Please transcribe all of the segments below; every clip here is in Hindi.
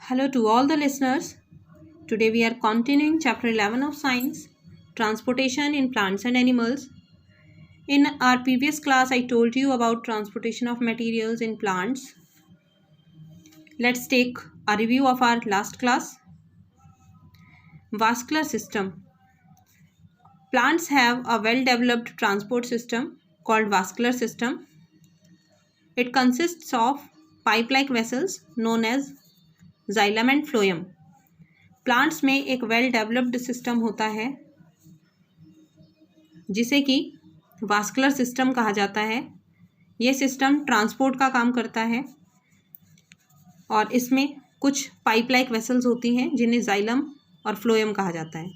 Hello to all the listeners. Today we are continuing chapter 11 of science, transportation in plants and animals. In our previous class I told you about transportation of materials in plants. Let's take a review of our last class. Vascular system. Plants have a well-developed transport system called vascular system. It consists of pipe-like vessels known as xylem and phloem. Plants में एक वेल डेवलप्ड सिस्टम होता है जिसे कि वास्कुलर सिस्टम कहा जाता है। ये सिस्टम ट्रांसपोर्ट का काम करता है और इसमें कुछ पाइप लाइक वेसल्स होती हैं जिन्हें जाइलम और फ्लोएम कहा जाता है।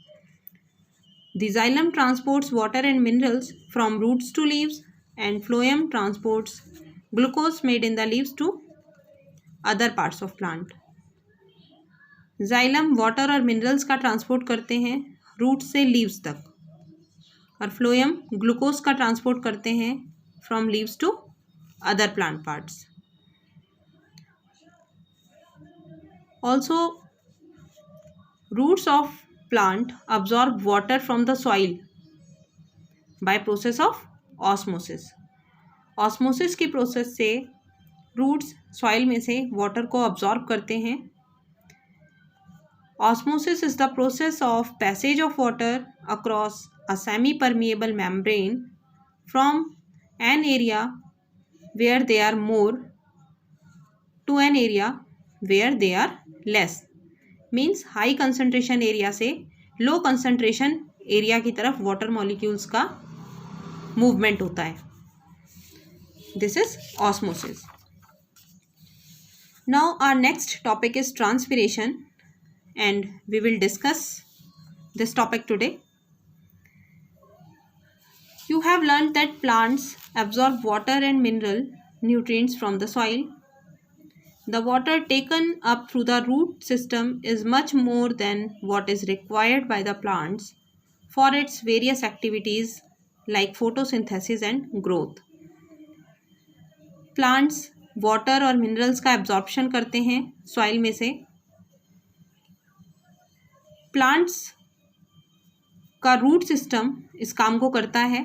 The xylem transports water and minerals from roots to leaves and phloem transports glucose made in the leaves to other parts of plant. Xylem water और मिनरल्स का ट्रांसपोर्ट करते हैं रूट से लीव्स तक और फ्लोएम ग्लूकोज का ट्रांसपोर्ट करते हैं from leaves to other plant parts. Also roots of plant absorb water from the soil by process of osmosis. Osmosis की प्रोसेस से रूट्स सॉइल में से वाटर को अब्जॉर्ब करते हैं। Osmosis is the process of passage of water across a semi-permeable membrane from an area where they are more to an area where they are less. Means high concentration area से low concentration area की तरफ water molecules का movement होता है। This is osmosis. Now our next topic is transpiration. And we will discuss this topic today. You have learned that plants absorb water and mineral nutrients from the soil. The water taken up through the root system is much more than what is required by the plants for its various activities like photosynthesis and growth. Plants water और minerals का absorption करते हैं soil में से। प्लांट्स का रूट सिस्टम इस काम को करता है।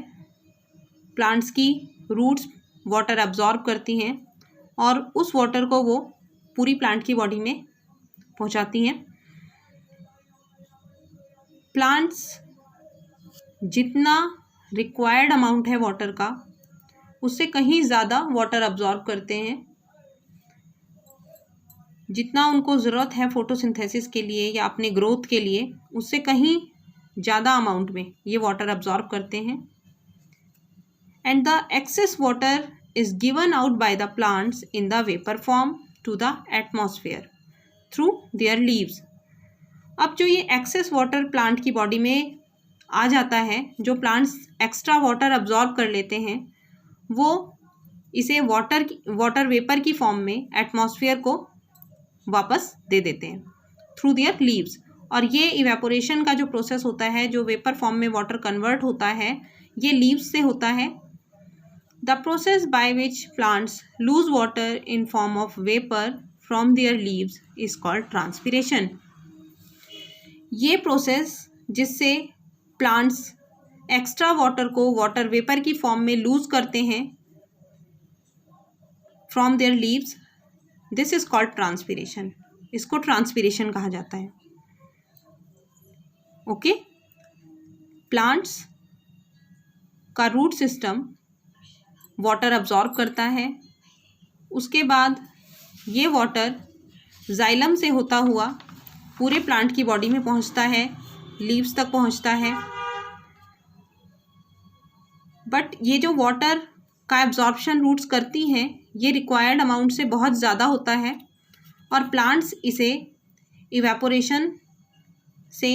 प्लांट्स की रूट्स वाटर अब्जॉर्ब करती हैं और उस वाटर को वो पूरी प्लांट की बॉडी में पहुंचाती हैं। प्लांट्स जितना रिक्वायर्ड अमाउंट है वाटर का उससे कहीं ज़्यादा वाटर अब्जॉर्ब करते हैं। जितना उनको ज़रूरत है फोटोसिंथेसिस के लिए या अपने ग्रोथ के लिए उससे कहीं ज़्यादा अमाउंट में ये वाटर अब्जॉर्ब करते हैं। And the excess water is given out by the plants in the vapour form to the atmosphere through their leaves. अब जो ये एक्सेस वाटर प्लांट की बॉडी में आ जाता है, जो प्लांट्स एक्स्ट्रा वाटर अब्जॉर्ब कर लेते हैं, वो इसे वाटर वेपर की फॉर्म में एटमॉस्फेयर को वापस दे देते हैं थ्रू देयर लीव्स। और ये इवेपोरेशन का जो प्रोसेस होता है, जो वेपर फॉर्म में वाटर कन्वर्ट होता है, ये लीव्स से होता है। The process by which plants loose water in form of vapour from there leaves is called transpiration. ये प्रोसेस जिससे प्लांट्स एक्स्ट्रा वाटर को वाटर वेपर की फॉर्म में लूज करते हैं from there leaves, this is called transpiration. इसको ट्रांसपिरेशन कहा जाता है। ओके, प्लांट्स का रूट सिस्टम वाटर अब्जॉर्ब करता है, उसके बाद ये वाटर जाइलम से होता हुआ पूरे प्लांट की बॉडी में पहुंचता है, लीव्स तक पहुंचता है। बट ये जो वाटर का एब्जॉर्प्शन रूट्स करती हैं ये रिक्वायर्ड अमाउंट से बहुत ज़्यादा होता है और प्लांट्स इसे इवेपोरेशन से,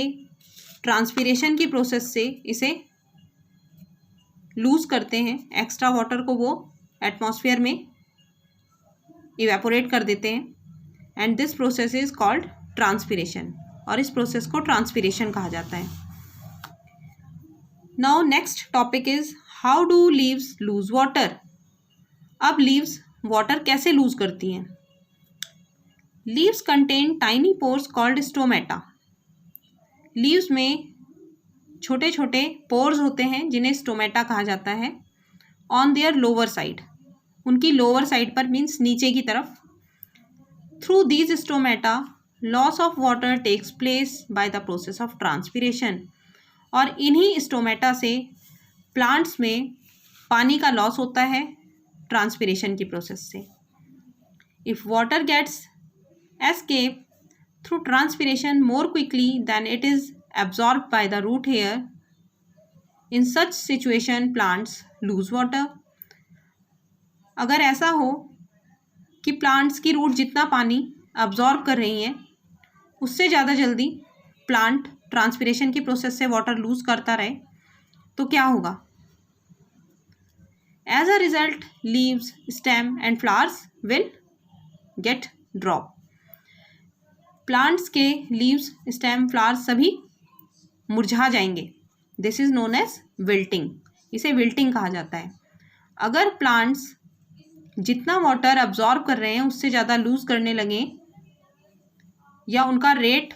ट्रांसपिरेशन की प्रोसेस से इसे लूज़ करते हैं। एक्स्ट्रा वाटर को वो एटमॉस्फेयर में इवेपोरेट कर देते हैं and this process is called transpiration और इस प्रोसेस को ट्रांसपिरेशन कहा जाता है। Now next topic is how do leaves loose water. अब लीव्स वाटर कैसे लूज करती हैं। Leaves contain tiny pores called stomata. Leaves में छोटे छोटे पोर्स होते हैं जिन्हें स्टोमेटा कहा जाता है। ऑन देयर लोअर साइड, उनकी लोअर साइड पर मीन्स नीचे की तरफ। Through these stomata loss of water takes place by the process of transpiration. और इन्हीं स्टोमेटा से प्लांट्स में पानी का लॉस होता है ट्रांसपीरेशन की प्रोसेस से। If water gets escape through transpiration more quickly than it is absorbed by the root hair, in such situation plants lose water। अगर ऐसा हो कि प्लांट्स की रूट जितना पानी अब्जॉर्ब कर रही हैं उससे ज़्यादा जल्दी प्लांट ट्रांसपीरेशन की प्रोसेस से वाटर लूज करता रहे तो क्या होगा? As a result leaves, stem and flowers will get drop. Plants के लीव्स, स्टेम, फ्लावर्स सभी मुरझा जाएंगे। This is known as wilting. इसे विल्टिंग कहा जाता है। अगर प्लांट्स जितना वाटर अब्जॉर्ब कर रहे हैं उससे ज़्यादा लूज करने लगे या उनका रेट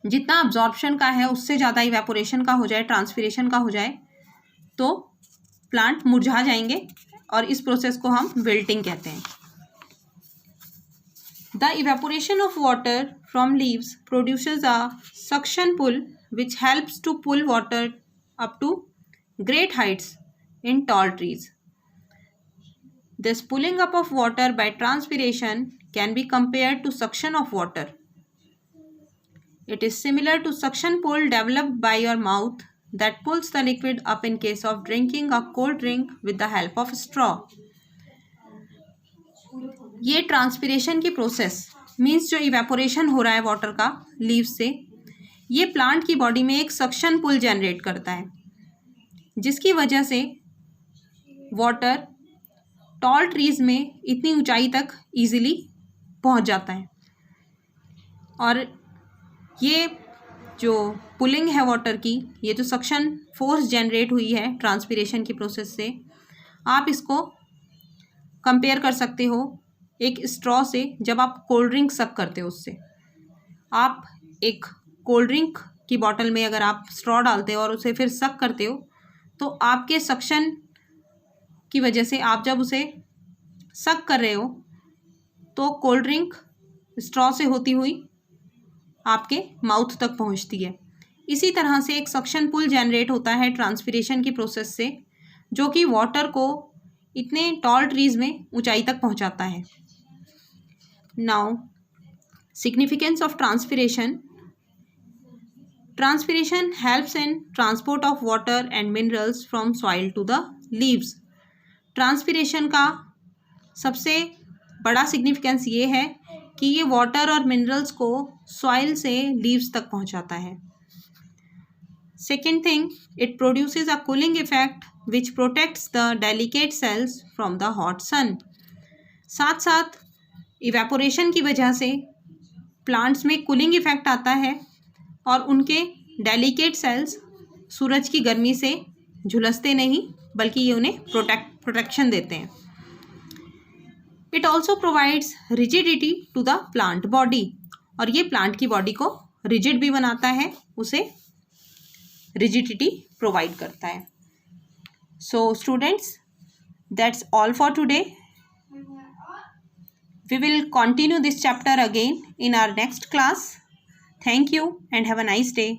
जितना अब्जॉर्प्शन का है उससे ज़्यादा इवेपोरेशन का हो जाए, ट्रांसपीरेशन का हो जाए, तो प्लांट मुरझा जाएंगे और इस प्रोसेस को हम विल्टिंग कहते हैं। The evaporation of water from leaves produces a suction pull which helps to pull water up to great heights in tall trees. This pulling up of water by transpiration can be compared to suction of water. It is similar to suction pull developed by your mouth that pulls the liquid up in case of drinking a cold drink with the help of straw. ये ट्रांसपीरेशन की प्रोसेस मीन्स जो इवेपोरेशन हो रहा है वाटर का लीव्स से, ये प्लांट की बॉडी में एक सक्शन पुल जनरेट करता है जिसकी वजह से वाटर टॉल ट्रीज में इतनी ऊंचाई तक इजीली पहुंच जाता है। और ये जो पुलिंग है वाटर की, ये जो सक्शन फोर्स जनरेट हुई है ट्रांसपीरेशन की प्रोसेस से, आप इसको कंपेयर कर सकते हो एक स्ट्रॉ से। जब आप कोल्ड ड्रिंक सक करते हो उससे, आप एक कोल्ड ड्रिंक की बॉटल में अगर आप स्ट्रॉ डालते हो और उसे फिर सक करते हो तो आपके सक्शन की वजह से आप जब उसे सक कर रहे हो तो कोल्ड ड्रिंक स्ट्रॉ से होती हुई आपके माउथ तक पहुंचती है। इसी तरह से एक सक्शन पुल जनरेट होता है ट्रांसपीरेशन की प्रोसेस से, जो कि वाटर को इतने टॉल ट्रीज में ऊंचाई तक पहुंचाता है। Now significance of transpiration. Transpiration helps in transport of water and minerals from soil to the leaves. Transpiration का सबसे बड़ा सिग्निफिकेंस ये है कि ये वाटर और मिनरल्स को सॉइल से लीव्स तक पहुंचाता है। Second thing, it produces a cooling effect which protects the delicate cells from the hot sun. साथ साथ इवेपोरेशन की वजह से प्लांट्स में कूलिंग इफेक्ट आता है और उनके डेलिकेट सेल्स सूरज की गर्मी से झुलसते नहीं बल्कि ये उन्हें प्रोटेक्शन देते हैं। It also provides rigidity to the plant body, और ये प्लांट की बॉडी को रिजिड भी बनाता है, उसे रिजिडिटी प्रोवाइड करता है। So students, that's all for today. We will continue this chapter again in our next class. Thank you and have a nice day.